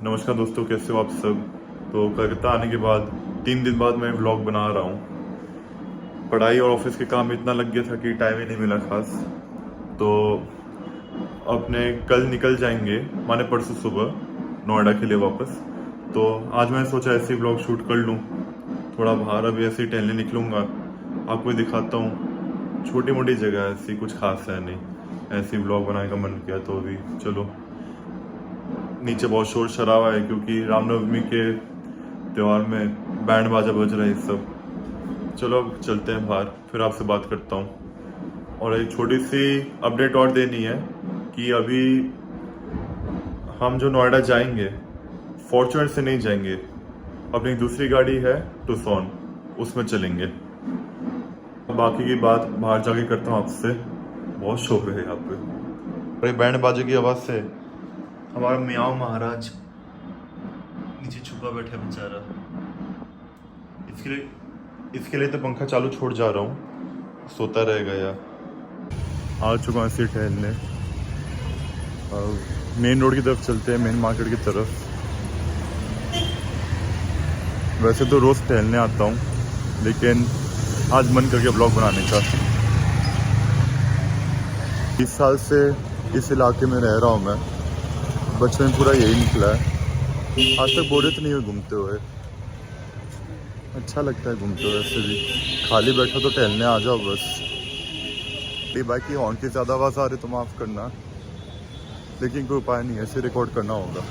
नमस्कार दोस्तों, कैसे हो आप सब। तो कलकत्ता आने के बाद 3 दिन बाद मैं व्लॉग बना रहा हूँ। पढ़ाई और ऑफिस के काम में इतना लग गया था कि टाइम ही नहीं मिला खास। तो अपने कल निकल जाएंगे, माने परसों सुबह नोएडा के लिए वापस। तो आज मैंने सोचा ऐसे ही व्लॉग शूट कर लूँ, थोड़ा बाहर अभी ऐसे ही टहलने निकलूँगा, आपको भी दिखाता हूँ। छोटी मोटी जगह ऐसी कुछ खास है नहीं, ऐसे ही व्लॉग बनाने का मन किया तो अभी चलो। नीचे बहुत शोर शराबा है क्योंकि रामनवमी के त्यौहार में बैंड बाजा बज रहा है सब। चलो अब चलते हैं बाहर, फिर आपसे बात करता हूँ। और एक छोटी सी अपडेट और देनी है कि अभी हम जो नोएडा जाएंगे फॉर्च्यूनर से नहीं जाएंगे, अपनी दूसरी गाड़ी है टुसॉन, उसमें चलेंगे। बाकी की बात बाहर जाके करता हूँ आपसे। बहुत शोर है यहाँ पे, अरे बैंड बाजे की आवाज़ से हमारा मियाँ महाराज नीचे छुपा बैठा बेचारा। इसके लिए तो पंखा चालू छोड़ जा रहा हूँ, सोता रहेगा यार। आ चुका हूँ ऐसे टहलने, मेन रोड की तरफ चलते हैं, मेन मार्केट की तरफ। वैसे तो रोज़ टहलने आता हूँ, लेकिन आज मन करके ब्लॉग बनाने का। 20 साल से इस इलाके में रह रहा हूँ मैं, बचपन पूरा यही निकला है। आज तक बोरियत नहीं हुई घूमते हुए, अच्छा लगता है घूमते हुए। ऐसे भी खाली बैठा तो टहलने आ जाओ बस। बाकी हॉर्न की ज़्यादा आवाज़ आ रही तो माफ़ करना, लेकिन कोई उपाय नहीं है, ऐसे रिकॉर्ड करना होगा।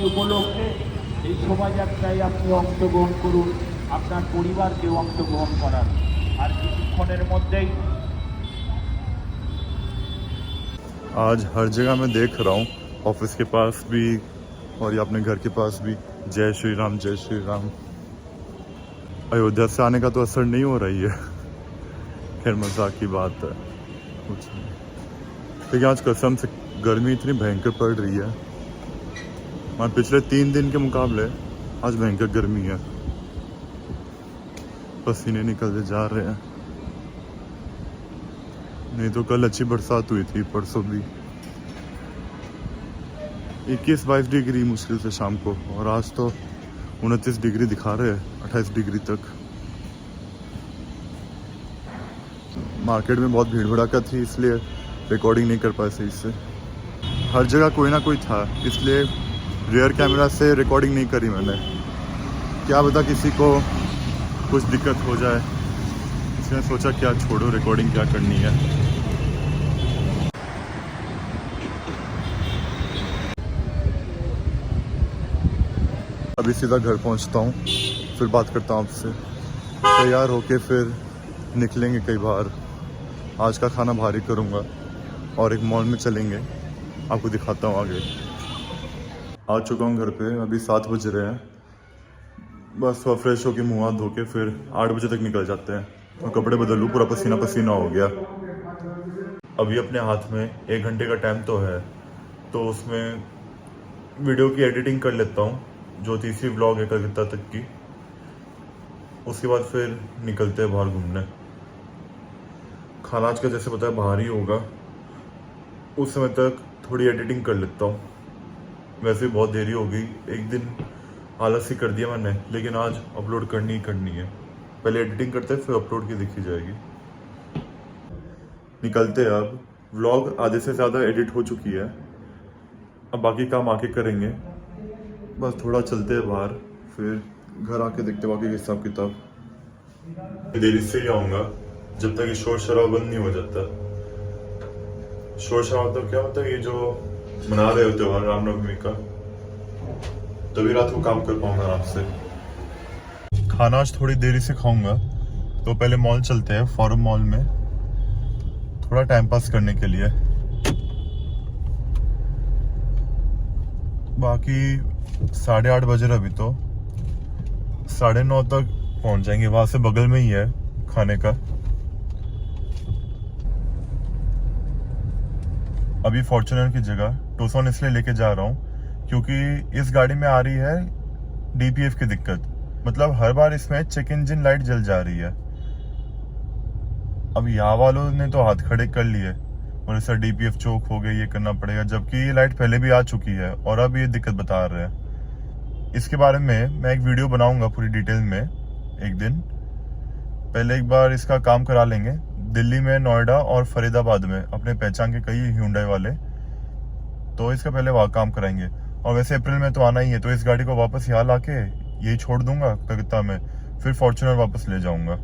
উপলক্ষে এই শোভাযাত্রায় আপনি অংশগ্রহণ করুন, আপনার পরিবারকেও অংশগ্রহণ করান। আর কিছুক্ষণের মধ্যেই आज हर जगह मैं देख रहा हूँ, ऑफिस के पास भी और ये अपने घर के पास भी, जय श्री राम जय श्री राम। अयोध्या से आने का तो असर नहीं हो रही है, खैर मजाक की बात है, कुछ नहीं। लेकिन आज कसम से गर्मी इतनी भयंकर पड़ रही है, और पिछले 3 दिन के मुकाबले आज भयंकर गर्मी है, पसीने निकलते जा रहे हैं। नहीं तो कल अच्छी बरसात हुई थी, परसों भी 21-22 डिग्री मुश्किल से शाम को, और आज तो 29 डिग्री दिखा रहे हैं, 28 डिग्री तक। मार्केट में बहुत भीड़ भड़ाका थी, इसलिए रिकॉर्डिंग नहीं कर पाए सही से। हर जगह कोई ना कोई था, इसलिए रियर कैमरा से रिकॉर्डिंग नहीं करी मैंने। क्या पता किसी को कुछ दिक्कत हो जाए, इसलिए सोचा क्या छोड़ो, रिकॉर्डिंग क्या करनी है। अभी सीधा घर पहुंचता हूँ, फिर बात करता हूँ आपसे। तैयार होके फिर निकलेंगे कहीं बाहर। आज का खाना भारी करूँगा और एक मॉल में चलेंगे, आपको दिखाता हूँ आगे। आ चुका हूँ घर पे, अभी 7 बज रहे हैं। बस थोड़ा फ्रेश होके मुँह हाथ धो के फिर 8 बजे तक निकल जाते हैं। और कपड़े बदल लूँ, पूरा पसीना पसीना हो गया। अभी अपने हाथ में 1 घंटे का टाइम तो है, तो उसमें वीडियो की एडिटिंग कर लेता हूँ, जो तीसरी व्लॉग है कलकत्ता तक की। उसके बाद फिर निकलते हैं बाहर घूमने। खाना आज का जैसे पता है बाहर ही होगा, उस समय तक थोड़ी एडिटिंग कर लेता हूँ। वैसे भी बहुत देरी हो गई, एक दिन आलस ही कर दिया मैंने, लेकिन आज अपलोड करनी ही करनी है। पहले एडिटिंग करते हैं, फिर अपलोड की दिखी जाएगी। निकलते हैं अब। व्लॉग आधे से ज़्यादा एडिट हो चुकी है, अब बाकी काम आके करेंगे। बस थोड़ा चलते हैं बाहर, फिर घर आके देखते बाकी हिसाब किताब। देरी से ही आऊँगा जब तक ये शोर शराबा बंद नहीं हो जाता। शोर शराबा तो क्या होता है, ये जो मना रहे हो त्योहार रामनवमी का, तभी रात को काम कर पाऊंगा आराम से। खाना आज थोड़ी देरी से खाऊंगा, तो पहले मॉल चलते हैं, फॉरम मॉल में। थोड़ा टाइम पास करने के लिए। बाकी 8:30 बजे अभी तो 9:30 तक पहुंच जाएंगे। वहां से बगल में ही है खाने का। अभी फॉर्च्यूनर की जगह टूसॉन इसलिए लेके जा रहा हूँ क्योंकि इस गाड़ी में आ रही है डीपीएफ की दिक्कत। मतलब हर बार इसमें चेक इंजन लाइट जल जा रही है। अब यहाँ वालों ने तो हाथ खड़े कर लिए और सर डीपीएफ चोक हो गया, ये करना पड़ेगा, जबकि ये लाइट पहले भी आ चुकी है और अब ये दिक्कत बता रहे हैं। इसके बारे में मैं एक वीडियो बनाऊंगा पूरी डिटेल में एक दिन। पहले एक बार इसका काम करा लेंगे। दिल्ली में, नोएडा और फरीदाबाद में अपने पहचान के कई Hyundai वाले, तो इसका पहले वहाँ काम कराएंगे। और वैसे अप्रैल में तो आना ही है, तो इस गाड़ी को वापस यहाँ लाके यही छोड़ दूंगा कलकत्ता में, फिर फॉर्च्यूनर वापस ले जाऊंगा।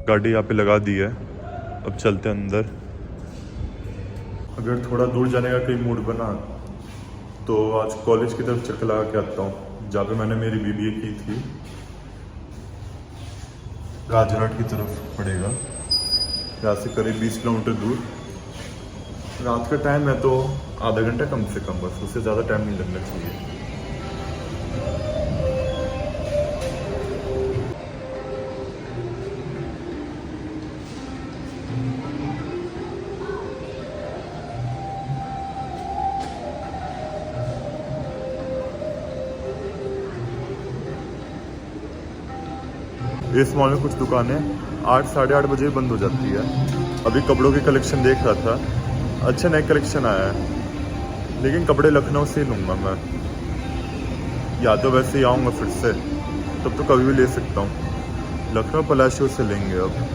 गाड़ी यहाँ पे लगा दी है, अब चलते हैं अंदर। अगर थोड़ा दूर जाने का कहीं मूड बना तो आज कॉलेज की तरफ चक्कर लगा के आता हूँ, जहाँ पे मैंने मेरी बीबीए की थी। राजघाट की तरफ पड़ेगा, यहाँ से करीब 20 किलोमीटर दूर। रात का टाइम है तो आधा घंटा कम से कम, बस उससे ज़्यादा टाइम नहीं लगना चाहिए। इस मॉल में कुछ दुकानें 8 साढ़े 8 बजे बंद हो जाती है। अभी कपड़ों की कलेक्शन देख रहा था, अच्छा नया कलेक्शन आया है, लेकिन कपड़े लखनऊ से ही लूँगा मैं, या तो वैसे ही आऊँगा फिर से, तब तो कभी भी ले सकता हूँ। लखनऊ पलाशियों से लेंगे अब।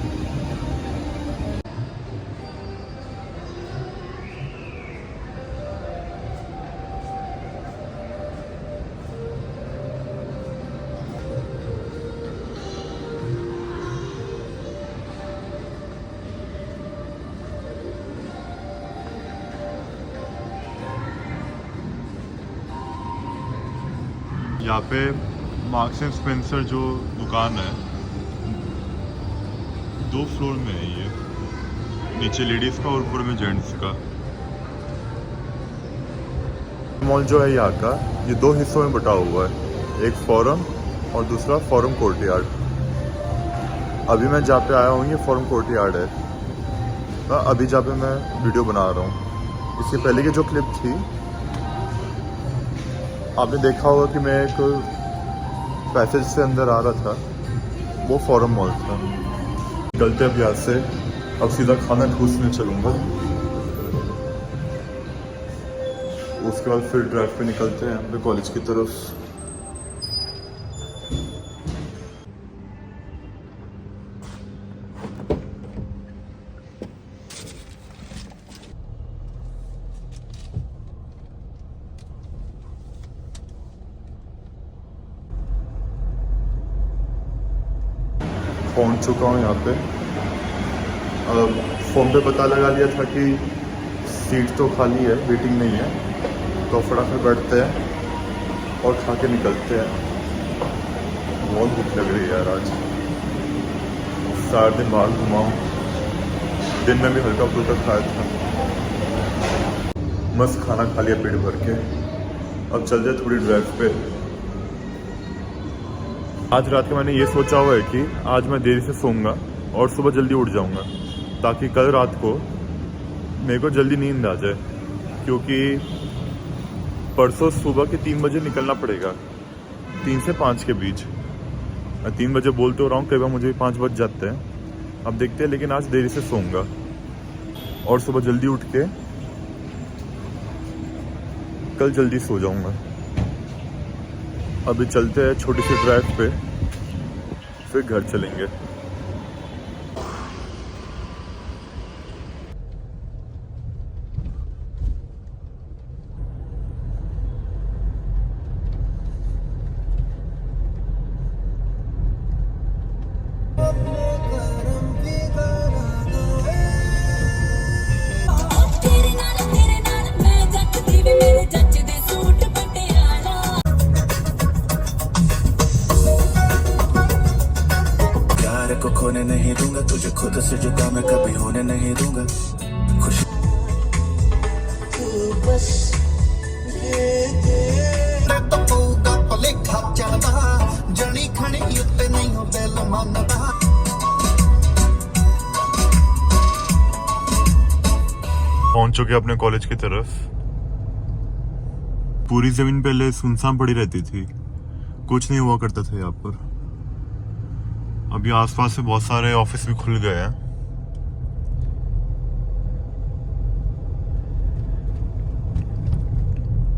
यहाँ पे मार्क्स एंड स्पेंसर जो दुकान है 2 फ्लोर में है ये, नीचे लेडीज का और ऊपर में जेंट्स का। मॉल जो है यहाँ का, ये 2 हिस्सों में बटा हुआ है, एक फोरम और दूसरा फोरम कोर्टयार्ड। अभी मैं जहाँ पे आया हूँ ये फोरम कोर्टयार्ड है, अभी जहाँ पे मैं वीडियो बना रहा हूँ। इससे पहले की जो क्लिप थी आपने देखा होगा कि मैं एक पैसेज से अंदर आ रहा था, वो फोरम मॉल था। निकलते अब यहाँ से, अब सीधा खाना ठूसने चलूँगा, उसके बाद फिर ड्राइव पे निकलते हैं अपने कॉलेज की तरफ। पहुंच चुका हूँ यहाँ पे। फ़ोन पे पता लगा लिया था कि सीट तो खाली है, वेटिंग नहीं है, तो फटाफट बैठते हैं और खा के निकलते हैं। बहुत भूख लग रही है यार आज, सारा दिन बाहर घुमाऊँ, दिन में भी हल्का फुल्का खाया था, मस्त खाना खा लिया पेट भर के। अब चल जाए थोड़ी ड्राइव पे। आज रात को मैंने ये सोचा हुआ है कि आज मैं देरी से सोऊंगा और सुबह जल्दी उठ जाऊंगा, ताकि कल रात को मेरे को जल्दी नींद आ जाए, क्योंकि परसों सुबह के 3 बजे निकलना पड़ेगा, 3 से 5 के बीच। मैं 3 बजे बोलते हो रहा हूँ, कई बार मुझे 5 बज जाते हैं, अब देखते हैं। लेकिन आज देरी से सोऊंगा और सुबह जल्दी उठ के कल जल्दी सो जाऊंगा। अभी चलते हैं छोटी सी ड्राइव पे, फिर घर चलेंगे। तुझसे जुदा मैं कभी होने नहीं दूंगा खुशी बस भलेखा चलदा जनी खणी उत्ते नहीं हो दिल मनदा पहुंच चुके अपने कॉलेज की तरफ। पूरी जमीन पहले सुनसान पड़ी रहती थी, कुछ नहीं हुआ करता था यहाँ पर। अभी आसपास से बहुत सारे ऑफिस भी खुल गए हैं।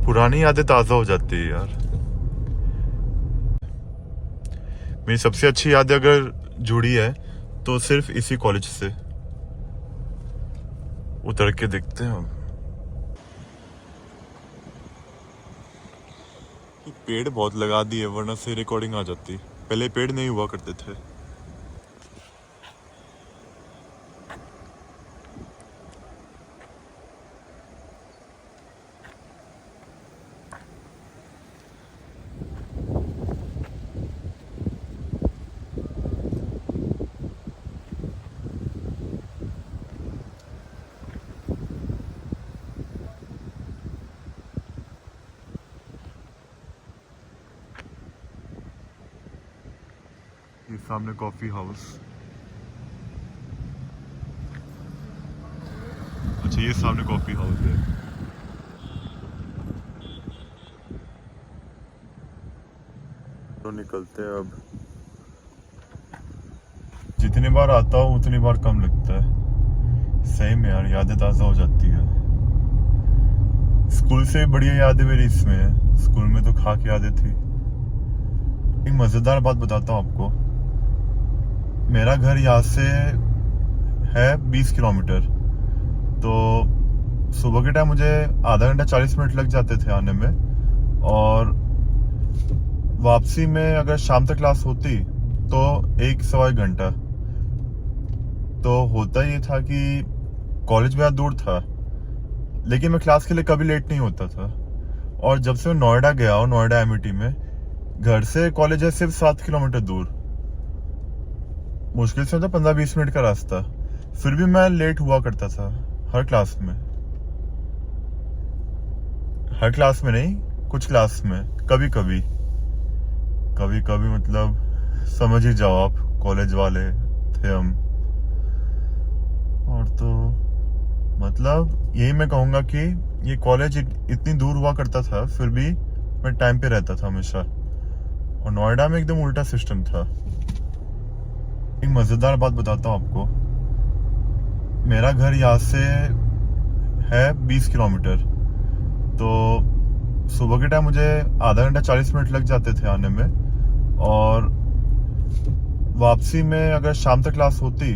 पुरानी यादें ताजा हो जाती है यार। मेरी सबसे अच्छी यादें अगर जुड़ी है तो सिर्फ इसी कॉलेज से। उतर के देखते हैं हम। पेड़ बहुत लगा दिए वरना से रिकॉर्डिंग आ जाती। पहले पेड़ नहीं हुआ करते थे। ये सामने कॉफी हाउस। अच्छा ये सामने कॉफी हाउस है। तो निकलते हैं अब। जितनी बार आता हूँ उतनी बार कम लगता है। सही में यार यादें ताजा हो जाती है। स्कूल से बढ़िया यादें मेरी इसमें है। स्कूल में तो खा के यादें थी। एक मजेदार बात बताता हूँ आपको। मेरा घर यहाँ से है 20 किलोमीटर। तो सुबह के टाइम मुझे आधा घंटा 40 मिनट लग जाते थे आने में, और वापसी में अगर शाम तक क्लास होती तो 1-1.25 घंटा। तो होता ये था कि कॉलेज बहुत दूर था, लेकिन मैं क्लास के लिए कभी लेट नहीं होता था। और जब से मैं नोएडा गया हूँ, नोएडा एमआईटी में, घर से कॉलेज है सिर्फ 7 किलोमीटर दूर। मुश्किल से होता 15-20 मिनट का रास्ता। फिर भी मैं लेट हुआ करता था हर क्लास में। हर क्लास में नहीं, कुछ क्लास में। कभी कभी मतलब समझ ही जाओ आप, कॉलेज वाले थे हम। और तो मतलब यही मैं कहूँगा कि ये कॉलेज इतनी दूर हुआ करता था, फिर भी मैं टाइम पे रहता था हमेशा। और नोएडा में एकदम उल्टा सिस्टम था। एक मजेदार बात बताता हूँ आपको। मेरा घर यहाँ से है 20 किलोमीटर। तो सुबह के टाइम मुझे आधा घंटा 40 मिनट लग जाते थे आने में, और वापसी में अगर शाम तक क्लास होती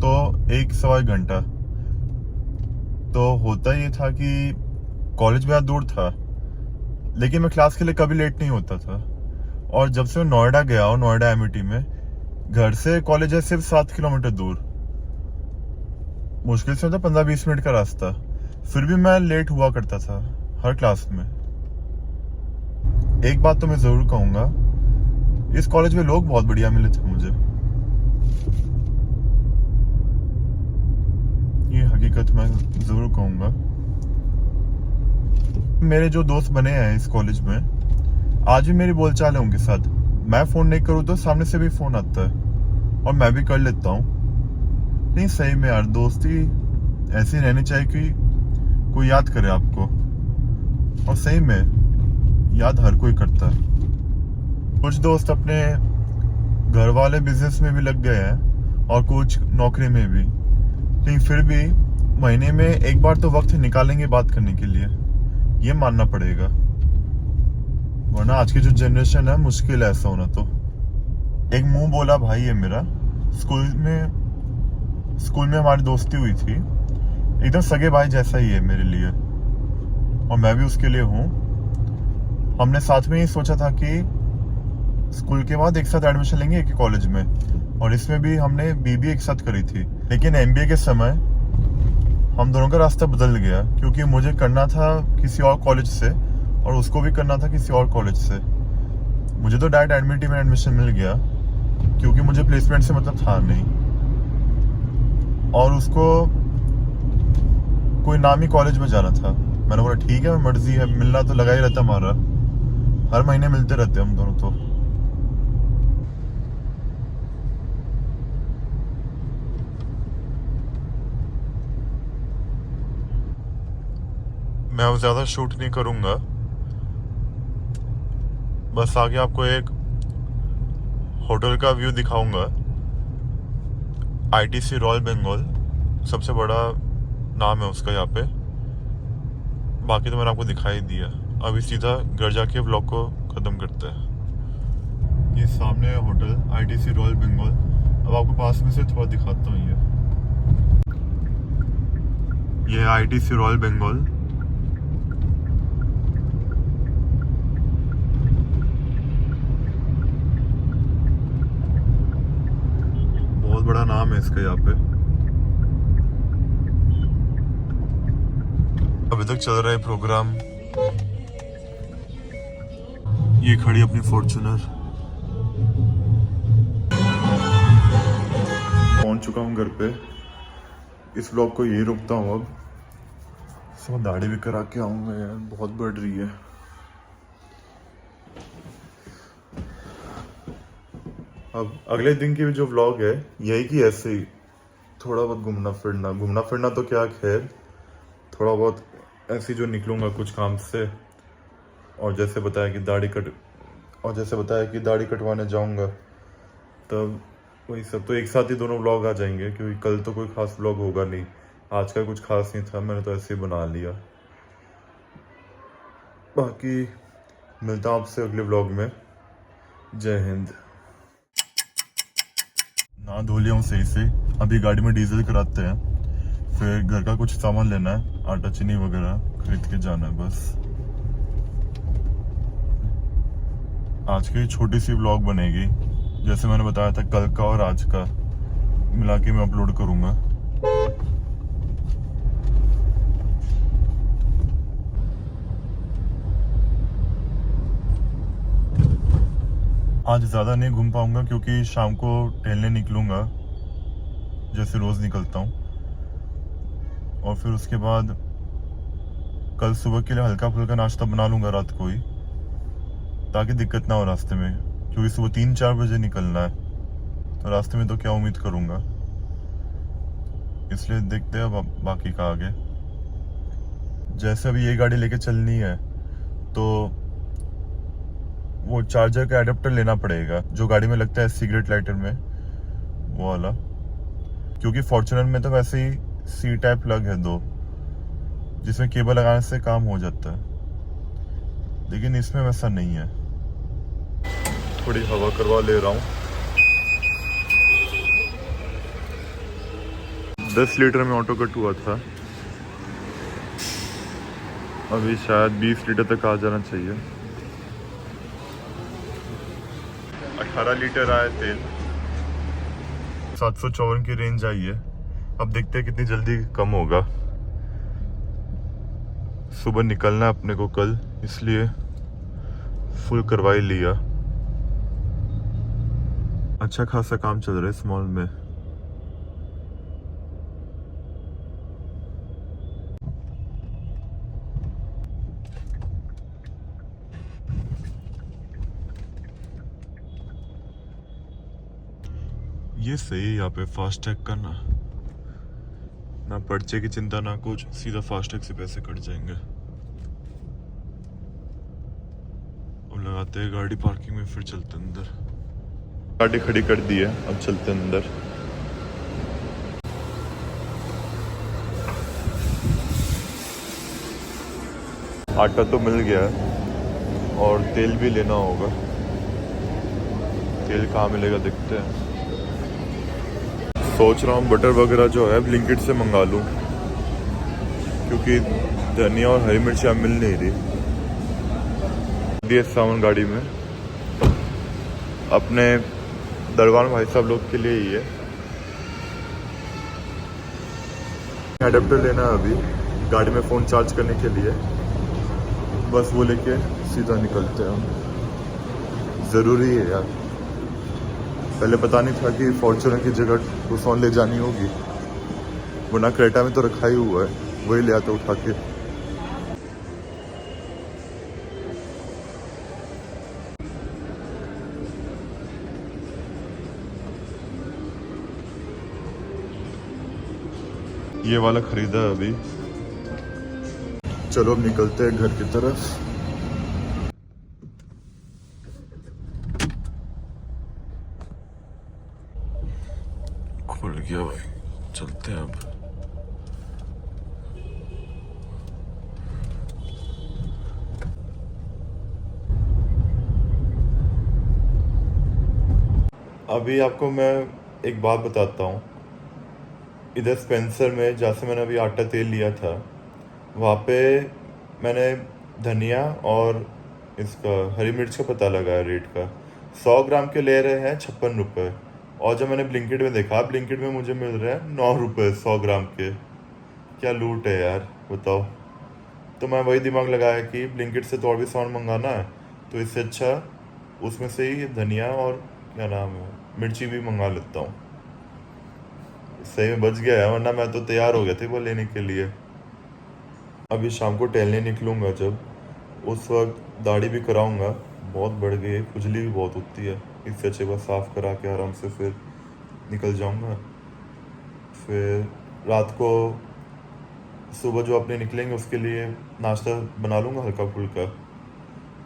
तो 1-1.25 घंटा। तो होता ये था कि कॉलेज बहुत दूर था, लेकिन मैं क्लास के लिए कभी लेट नहीं होता था। और जब से मैं नोएडा गया हूँ, नोएडा एमआईटी में, घर से कॉलेज है सिर्फ 7 किलोमीटर दूर। मुश्किल से होता 15-20 मिनट का रास्ता। फिर भी मैं लेट हुआ करता था हर क्लास में। एक बात तो मैं जरूर कहूंगा, इस कॉलेज में लोग बहुत बढ़िया मिले थे मुझे। ये हकीकत मैं जरूर कहूंगा। मेरे जो दोस्त बने हैं इस कॉलेज में, आज भी मेरी बोलचाल है उनके साथ। मैं फोन नहीं करूँ तो सामने से भी फोन आता है, और मैं भी कर लेता हूँ। नहीं सही में यार, दोस्ती ऐसी रहनी चाहिए कि कोई याद करे आपको। और सही में याद हर कोई करता है। कुछ दोस्त अपने घर वाले बिजनेस में भी लग गए हैं, और कुछ नौकरी में भी। लेकिन फिर भी महीने में एक बार तो वक्त निकालेंगे बात करने के लिए, ये मानना पड़ेगा। वरना आज की जो जनरेशन है, मुश्किल है ऐसा होना। तो एक मुंह बोला भाई है मेरा। स्कूल में हमारी दोस्ती हुई थी, एकदम सगे भाई जैसा ही है मेरे लिए, और मैं भी उसके लिए हूँ। हमने साथ में ही सोचा था कि स्कूल के बाद एक साथ एडमिशन लेंगे एक ही कॉलेज में, और इसमें भी हमने बीबीए एक साथ करी थी। लेकिन एमबीए के समय हम दोनों का रास्ता बदल गया, क्योंकि मुझे करना था किसी और कॉलेज से, और उसको भी करना था किसी और कॉलेज से। मुझे तो डायरेक्ट एडमिटी में एडमिशन मिल गया, क्योंकि मुझे प्लेसमेंट से मतलब था नहीं। और उसको कोई नामी कॉलेज में जाना था। मैंने बोला ठीक है, मर्जी है, मिलना तो लगा ही रहता हमारा, हर महीने मिलते रहते हम दोनों। तो मैं अब ज्यादा शूट नहीं करूंगा, बस आगे आपको एक होटल का व्यू दिखाऊंगा। ITC रॉयल बंगाल सबसे बड़ा नाम है उसका यहाँ पे। बाकी तो मैंने आपको दिखाई दिया। अभी सीधा घर जाके व्लॉग को ख़त्म करते हैं। ये सामने है होटल ITC रॉयल बंगाल। अब आपको पास में से थोड़ा दिखाता हूँ। ये है ITC रॉयल बंगाल। बहुत बड़ा नाम है इसका यहाँ पे। अभी तक चल रहा है प्रोग्राम। ये खड़ी अपनी फॉर्च्यूनर। पहुंच चुका हूँ घर पे। इस व्लॉग को यही रुकता हूँ अब। सब दाढ़ी भी करा के आऊंगा यार, बहुत बढ़ रही है। अब अगले दिन की जो व्लॉग है यही कि ऐसे ही थोड़ा बहुत घूमना फिरना तो क्या, खैर थोड़ा बहुत ऐसे जो निकलूंगा कुछ काम से। और जैसे बताया कि दाढ़ी कटवाने जाऊंगा, तब वही सब तो एक साथ ही दोनों व्लॉग आ जाएंगे, क्योंकि कल तो कोई खास व्लॉग होगा नहीं। आज का कुछ खास नहीं था, मैंने तो ऐसे ही बना लिया। बाकी मिलता हूँ आपसे अगले व्लॉग में। जय हिंद। ना धो लिया हूँ सही से। अभी गाड़ी में डीजल कराते हैं, फिर घर का कुछ सामान लेना है, आटा चीनी वगैरह खरीद के जाना है बस। आज की छोटी सी व्लॉग बनेगी, जैसे मैंने बताया था कल का और आज का मिला के मैं अपलोड करूंगा। आज ज़्यादा नहीं घूम पाऊंगा, क्योंकि शाम को टहलने निकलूंगा जैसे रोज़ निकलता हूँ। और फिर उसके बाद कल सुबह के लिए हल्का फुल्का नाश्ता बना लूँगा रात को ही, ताकि दिक्कत ना हो रास्ते में, क्योंकि सुबह 3-4 बजे निकलना है, तो रास्ते में तो क्या उम्मीद करूँगा। इसलिए देखते हैं बाकी का आगे। जैसे अभी ये गाड़ी लेके चलनी है, तो वो चार्जर का एडेप्टर लेना पड़ेगा जो गाड़ी में लगता है सिगरेट लाइटर में, वो वाला। क्योंकि फॉर्च्यूनर में तो वैसे ही C टाइप प्लग है 2, जिसमें केबल लगाने से काम हो जाता है, लेकिन इसमें वैसा नहीं है। थोड़ी हवा करवा ले रहा हूँ। 10 लीटर में ऑटो कट हुआ था, अभी शायद 20 लीटर तक आ जाना चाहिए। 18 लीटर आया तेल। 754 की रेंज आई है। अब देखते हैं कितनी जल्दी कम होगा। सुबह निकलना है अपने को कल, इसलिए फुल करवा ही लिया। अच्छा खासा काम चल रहा है इस मॉल में। ये सही है यहाँ पे फास्टैग का, ना पर्चे की चिंता ना कुछ, सीधा फास्टैग से पैसे कट जाएंगे। अब लगाते हैं गाड़ी पार्किंग में, फिर चलते अंदर। गाड़ी खड़ी कर दी है, अब चलते अंदर। आटा तो मिल गया है और तेल भी लेना होगा। तेल कहाँ मिलेगा देखते हैं। सोच रहा हूँ बटर वगैरह जो है ब्लिंकिट से मंगा लूँ, क्योंकि धनिया और हरी मिर्च अब मिल नहीं रही। दिए सामान गाड़ी में, अपने दरबार भाई साहब लोग के लिए ही है। एडेप्टर लेना है अभी गाड़ी में फ़ोन चार्ज करने के लिए, बस वो लेके सीधा निकलते हैं हम। ज़रूरी है यार, पहले पता नहीं था कि फॉर्च्यूनर की जगह टूसॉन ले जानी होगी। वरना क्रेटा में तो रखा ही हुआ है, वही ले आते उठा के। ये वाला खरीदा है अभी। चलो अब निकलते हैं घर की तरफ। खुल गया भाई, चलते हैं अब। अभी आपको मैं एक बात बताता हूँ। इधर स्पेंसर में जहाँ से मैंने अभी आटा तेल लिया था, वहाँ पे मैंने धनिया और इसका हरी मिर्च का पता लगाया रेट का। 100 ग्राम के ले रहे हैं 56 रुपये, और जब मैंने ब्लिंकिट में देखा, ब्लिंकिट में मुझे मिल रहे हैं 9 रुपये 100 ग्राम के। क्या लूट है यार, बताओ। तो मैं वही दिमाग लगाया कि ब्लिंकिट से तो और भी सामान मंगाना है, तो इससे अच्छा उसमें से ही धनिया और क्या नाम है मिर्ची भी मंगा लेता हूँ। सही में बच गया है, वरना मैं तो तैयार हो गया था वो लेने के लिए। अभी शाम को टहलने निकलूँगा, जब उस वक्त दाढ़ी भी कराऊंगा। बहुत बढ़ गई है, खुजली भी बहुत होती है, इससे अच्छे बार साफ़ करा के आराम से फिर निकल जाऊंगा। फिर रात को सुबह जो अपने निकलेंगे उसके लिए नाश्ता बना लूँगा हल्का फुल्का।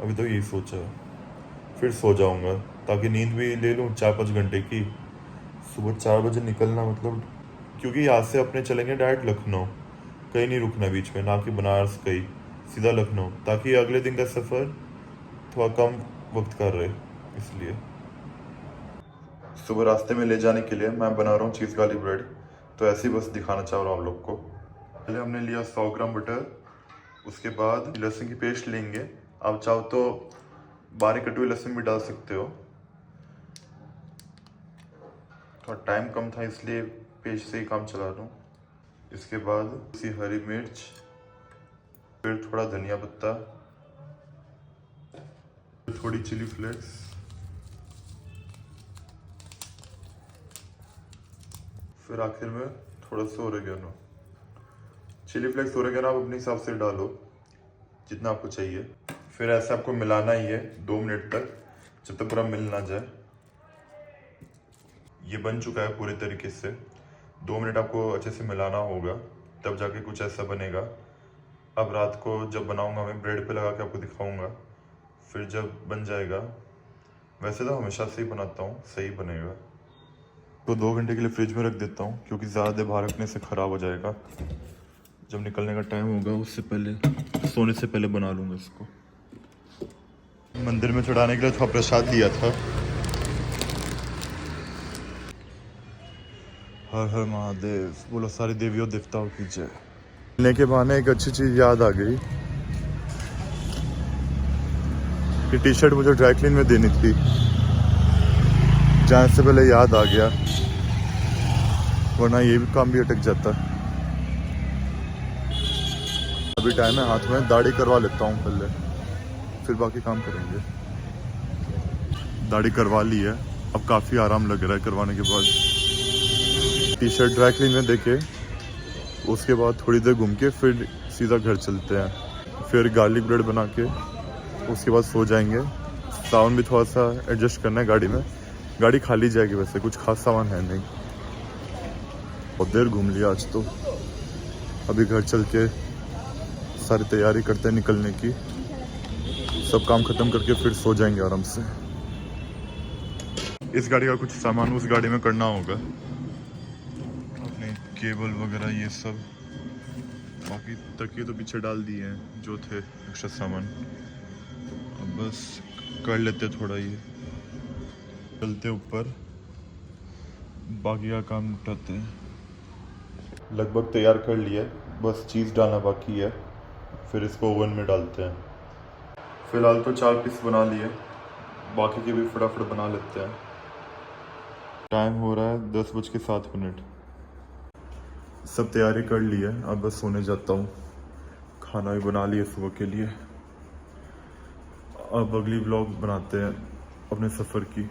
अभी तो यही सोचा है, फिर सो जाऊंगा ताकि नींद भी ले लूँ 4-5 घंटे की। सुबह 4 बजे निकलना, मतलब क्योंकि यहाँ से अपने चलेंगे डायरेक्ट लखनऊ, कहीं नहीं रुकना बीच में, ना कि बनारस, कहीं सीधा लखनऊ, ताकि अगले दिन का सफ़र थोड़ा कम वक्त का रहे। इसलिए सुबह रास्ते में ले जाने के लिए मैं बना रहा हूँ चीज़ गार्लिक ब्रेड। तो ऐसे ही बस दिखाना चाह रहा हूँ आप लोग को। पहले हमने लिया 100 ग्राम बटर, उसके बाद लहसुन की पेस्ट लेंगे। आप चाहो तो बारीक कटी हुई लहसुन भी डाल सकते हो। थोड़ा टाइम कम था इसलिए पेस्ट से ही काम चला रहा हूँ। इसके बाद उसी हरी मिर्च, फिर थोड़ा धनिया पत्ता, फिर थोड़ी चिली फ्लेक्स, फिर आखिर में थोड़ा सा ओरेगानो। चिली फ्लेक्स ओरेगानो आप अपने हिसाब से डालो जितना आपको चाहिए। फिर ऐसे आपको मिलाना ही है 2 मिनट तक, जब तक पूरा मिल ना जाए। ये बन चुका है पूरे तरीके से। 2 मिनट आपको अच्छे से मिलाना होगा, तब जाके कुछ ऐसा बनेगा। अब रात को जब बनाऊंगा मैं ब्रेड पे लगा के आपको दिखाऊंगा। फिर जब बन जाएगा, वैसे तो हमेशा से ही बनाता हूँ, सही बनेगा। तो 2 घंटे के लिए फ्रिज में रख देता हूँ, क्योंकि ज़्यादा देर बाहर रखने से ख़राब हो जाएगा। जब निकलने का टाइम होगा उससे पहले, सोने से पहले बना लूँगा इसको। मंदिर में चढ़ाने के लिए थोड़ा प्रसाद लिया था। हर हर महादेव, बोलो सारी देवियों देवताओं की जय। मिलने के बहाने एक अच्छी चीज़ याद आ गई कि टी शर्ट मुझे ड्राई क्लीन में देनी थी। जाने से पहले याद आ गया, वरना ये भी काम भी अटक जाता। अभी टाइम है हाथ में, दाढ़ी करवा लेता हूँ पहले, फिर बाकी काम करेंगे। दाढ़ी करवा ली है, अब काफ़ी आराम लग रहा है करवाने के बाद। टी शर्ट ड्राई क्लीन में देके उसके बाद थोड़ी देर घूम के फिर सीधा घर चलते हैं। फिर गार्लिक ब्रेड बना के उसके बाद सो जाएंगे। सामान भी थोड़ा सा एडजस्ट करना है गाड़ी में, गाड़ी खाली जाएगी, वैसे कुछ खास सामान है नहीं। बहुत देर घूम लिया आज तो। अभी घर चल के सारी तैयारी करते हैं निकलने की। सब काम खत्म करके फिर सो जाएंगे आराम से। इस गाड़ी का कुछ सामान उस गाड़ी में करना होगा, अपने केबल वगैरह ये सब। बाकी तकिए तो पीछे डाल दिए हैं जो थे एक्स्ट्रा सामान। अब बस कर लेते थोड़ा, ये चलते ऊपर, बाकी का काम निपटाते हैं। लगभग तैयार कर लिया, बस चीज़ डालना बाकी है, फिर इसको ओवन में डालते हैं। फिलहाल तो 4 पीस बना लिए, बाकी के भी फटाफट बना लेते हैं। टाइम हो रहा है 10:07। सब तैयारी कर ली है, अब बस सोने जाता हूँ। खाना भी बना लिया सुबह के लिए। अब अगली व्लॉग बनाते हैं अपने सफ़र की।